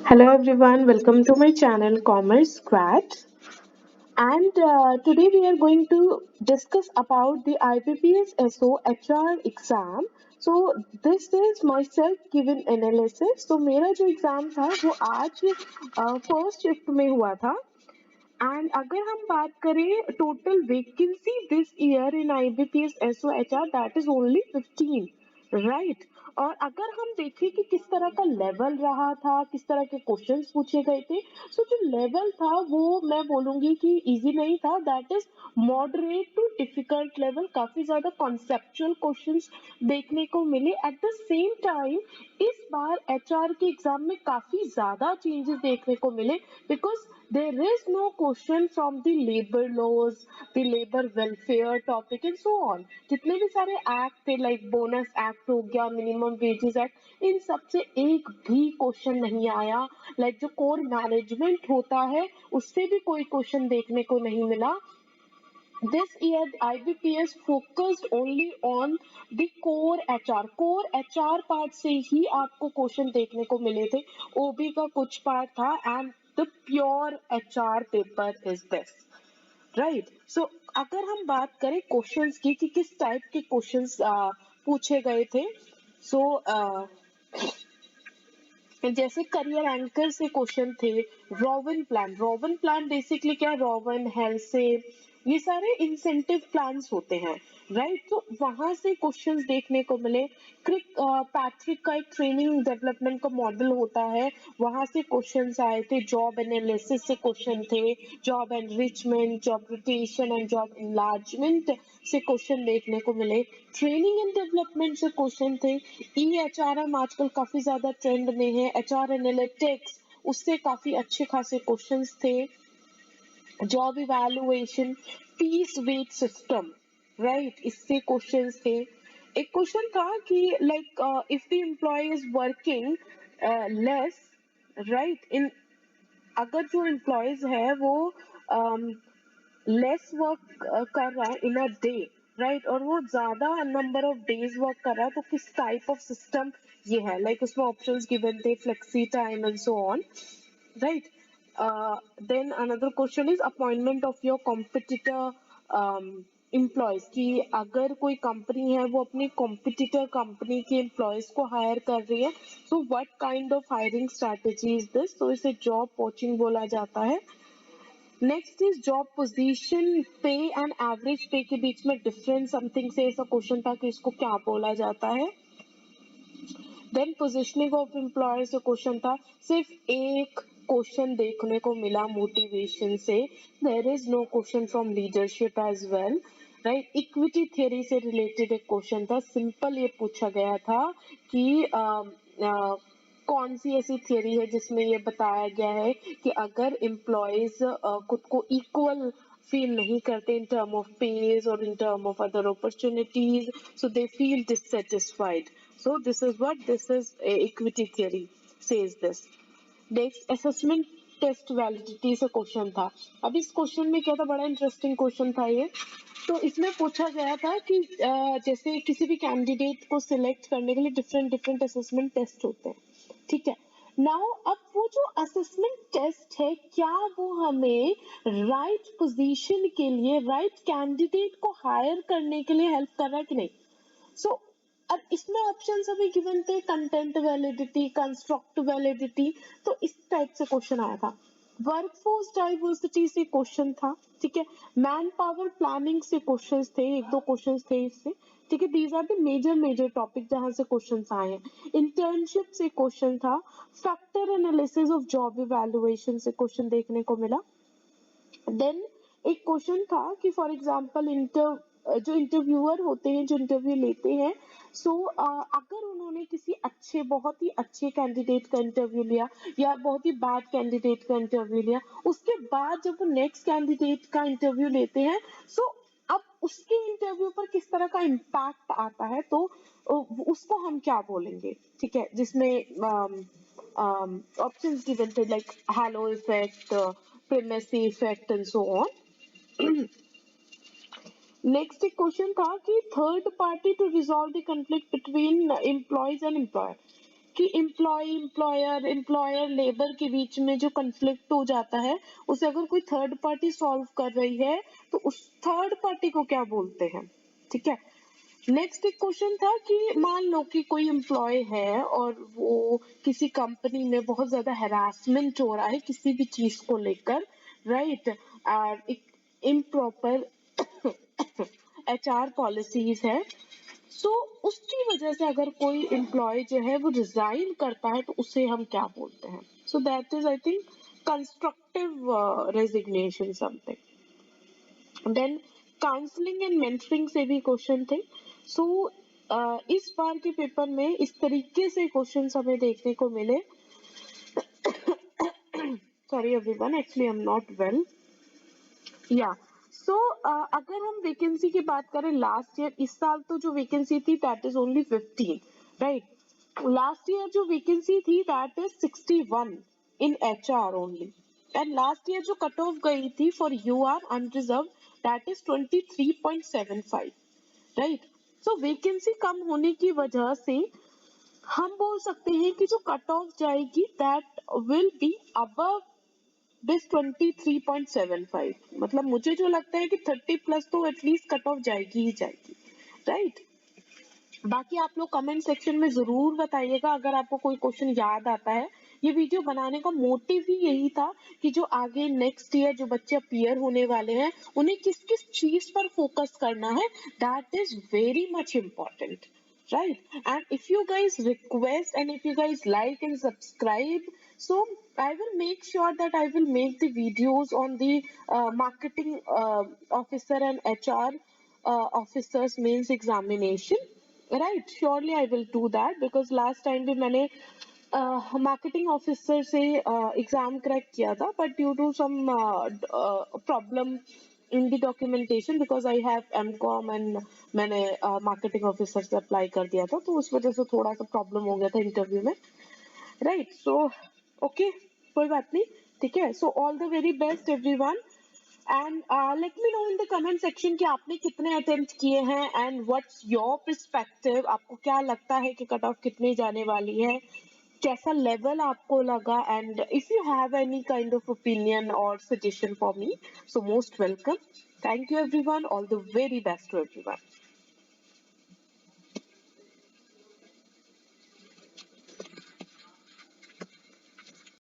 Hello everyone, welcome to my channel Commerce Scratch. And today we are going to discuss about the IBPS SO HR exam. So this is my self given analysis. So मेरा जो exam था वो आज first shift में हुआ था. And अगर हम बात करें total vacancy this year in IBPS SO HR that is only 15, right. और अगर हम देखें कि किस तरह का लेवल रहा था, किस तरह के क्वेश्चंस पूछे गए थे, सो जो लेवल था वो मैं बोलूंगी कि इजी नहीं था. That is moderate to difficult level. काफी ज्यादा कॉन्सेप्चुअल क्वेश्चंस देखने को मिले. एट द सेम टाइम इस बार HR के एग्जाम में काफी ज्यादा चेंजेस देखने को मिले because there is no question from the labor laws, the labor welfare topic and so on. जितने भी सारे एक्ट थे लाइक बोनस एक्ट हो गया, मिनिमम वेजेस एक्ट, इन सब से एक भी क्वेश्चन नहीं आया. लाइक जो कोर मैनेजमेंट होता है उससे भी कोई क्वेश्चन देखने को नहीं मिला. This year IBPS focused only on the core HR. core HR part से ही आपको क्वेश्चन देखने को मिले थे. OB का कुछ पार्ट था and the pure HR paper is this, right. So अगर हम बात करें क्वेश्चंस की कि किस टाइप के क्वेश्चंस पूछे गए थे, सो जैसे करियर एंकर से क्वेश्चन थे. रोवन प्लान बेसिकली क्या, रोवन हेल्थ से ये सारे इंसेंटिव प्लान्स होते हैं, राइट. तो वहां से क्वेश्चंस देखने को मिले. पैट्रिक का एक ट्रेनिंग डेवलपमेंट का मॉडल होता है, वहां से क्वेश्चंस आए थे. जॉब एनालिसिस से क्वेश्चन थे. Job enrichment, job rotation and job enlargement से क्वेश्चन देखने को मिले. ट्रेनिंग एंड डेवलपमेंट से क्वेश्चन थे. EHRM आजकल काफी ज्यादा ट्रेंड में है. HR एनालिटिक्स उससे काफी अच्छे खासे क्वेश्चंस थे. Job evaluation, piece rate system, right, इससे क्वेश्चंस थे. एक क्वेश्चन था कि like if the employee is working less, right, in अगर जो एम्प्लॉयज है वो लेस वर्क कर रहा है इन अ डे, राइट, और वो ज्यादा नंबर ऑफ डेज वर्क कर रहा है, तो किस टाइप ऑफ सिस्टम ये है. लाइक उसमें ऑप्शंस गिवन थे, flexi time and so on, right. Then another question is appointment of your competitor employees, कि अगर कोई कंपनी है वो अपनी कॉम्पिटिटर कंपनी के एम्प्लॉयज को हायर कर रही है, so what kind of hiring strategy is this. तो इसे जॉब पोचिंग बोला जाता है. Next is job position pay and average pay के बीच में डिफरेंस समथिंग से ऐसा क्वेश्चन था कि इसको क्या बोला जाता है. देन पोजिशनिंग ऑफ एम्प्लॉयर से क्वेश्चन था. सिर्फ एक क्वेश्चन देखने को मिला मोटिवेशन से. There is no question from leadership as well, right. Equity theory से रिलेटेड एक क्वेश्चन था. सिंपल ये पूछा गया था कि कौन सी ऐसी थियरी है जिसमें ये बताया गया है कि अगर एम्प्लॉयज खुद को इक्वल फील नहीं करते in term of pays or in term of other opportunities, so they feel dissatisfied. So this is equity theory says this. Next assessment test validity से क्वेश्चन था. अब इस क्वेश्चन में क्या था, बड़ा इंटरेस्टिंग क्वेश्चन था ये. तो इसमें पूछा गया था कि जैसे किसी भी कैंडिडेट को सिलेक्ट करने के लिए डिफरेंट डिफरेंट असेसमेंट टेस्ट होते हैं, ठीक है. नाउ अब वो जो असेसमेंट टेस्ट है, क्या वो हमें राइट पोजीशन के लिए, राइट कैंडिडेट को हायर करने के लिए हेल्प कर रहा है कि नहीं. सो अब इसमें ऑप्शन अभी गिवन थे, कंटेंट वैलिडिटी, कंस्ट्रक्ट वैलिडिटी. तो इस टाइप से क्वेश्चन आया था. वर्कफोर्स डाइवर्सिटी से क्वेश्चन था, ठीक है. मैन पावर प्लानिंग से क्वेश्चंस थे, एक दो क्वेश्चंस थे इससे, ठीक है. These are the major topic जहां से क्वेश्चंस आए हैं. इंटर्नशिप से क्वेश्चन था. Factor analysis of job evaluation से क्वेश्चन देखने को मिला. देन एक क्वेश्चन था कि फॉर एग्जांपल जो इंटरव्यूअर होते हैं, जो इंटरव्यू लेते हैं, सो अगर उन्होंने किसी अच्छे, बहुत ही अच्छे कैंडिडेट का इंटरव्यू लिया या बहुत ही बैड कैंडिडेट का इंटरव्यू लिया, उसके बाद जब वो नेक्स्ट कैंडिडेट का इंटरव्यू लेते हैं, सो अब उसके इंटरव्यू पर किस तरह का इम्पैक्ट आता है, तो उसको हम क्या बोलेंगे, ठीक है. जिसमें ऑप्शंस गिवन थे like halo effect, primacy effect and so on. Next एक क्वेश्चन था कि third party to resolve the conflict between employees and employer. कि एम्प्लॉयर लेबर के बीच में जो कंफ्लिक्ट हो जाता है उसे अगर कोई थर्ड पार्टी सॉल्व कर रही है तो उस थर्ड पार्टी को क्या बोलते हैं, ठीक है। नेक्स्ट एक क्वेश्चन था कि मान लो कि कोई एम्प्लॉय है और वो किसी कंपनी में बहुत ज्यादा हैरासमेंट हो रहा है किसी भी चीज को लेकर, राइट, और एक इम्प्रॉपर एचआर पॉलिसीज है, सो उसकी वजह से अगर कोई एम्प्लॉय जो है वो रिजाइन करता है तो उसे हम क्या बोलते हैं। So that is I think constructive resignation something. Then counselling and mentoring से भी क्वेश्चन थे। सो इस बार के पेपर में इस तरीके से क्वेश्चन हमें देखने को मिले। Sorry everyone, actually I am not well. या सो अगर हम वैकेंसी की बात करें लास्ट ईयर, इस साल तो जो वैकेंसी थी that is only 15, right. Last year जो वैकेंसी थी that is 61 in HR only, and last year जो कट ऑफ गई थी for UR unreserved that is 23.75, right. So vacancy कम होने की वजह से हम बोल सकते हैं कि जो कट ऑफ जाएगी that will be above this 23.75, मतलब मुझे जो लगता है कि 30 प्लस तो एटलीस्ट कट ऑफ जाएगी ही जाएगी, राइट। बाकी आप लोग कमेंट सेक्शन में जरूर बताइएगा अगर आपको कोई क्वेश्चन याद आता है। ये वीडियो बनाने का मोटिव ही यही था कि जो आगे नेक्स्ट ईयर जो बच्चे अपीयर होने वाले हैं उन्हें किस किस चीज पर फोकस करना है, that is very much important, right? And if you guys request and if you guys like and subscribe, so I will make sure that I will make the videos on the marketing officer and HR officers mains examination, right? Surely I will do that because last time भी मैंने marketing officer से exam crack किया था, but due to some problem in the documentation because I have MCom and मैंने marketing officer से apply कर दिया था, तो उस वजह से थोड़ा सा प्रॉब्लम हो गया था इंटरव्यू में, राइट। सो ओके, कोई बात नहीं, ठीक है। So all the very best everyone, and let me know in the comment section कि आपने कितने अटेम्प्ट किए हैं एंड व्हाट्स योर पर्सपेक्टिव, आपको क्या लगता है कि कट ऑफ कितने जाने वाली है, कैसा लेवल आपको लगा, and if you have any kind of opinion और suggestion for me, so most welcome. Thank you everyone, all the very best to everyone.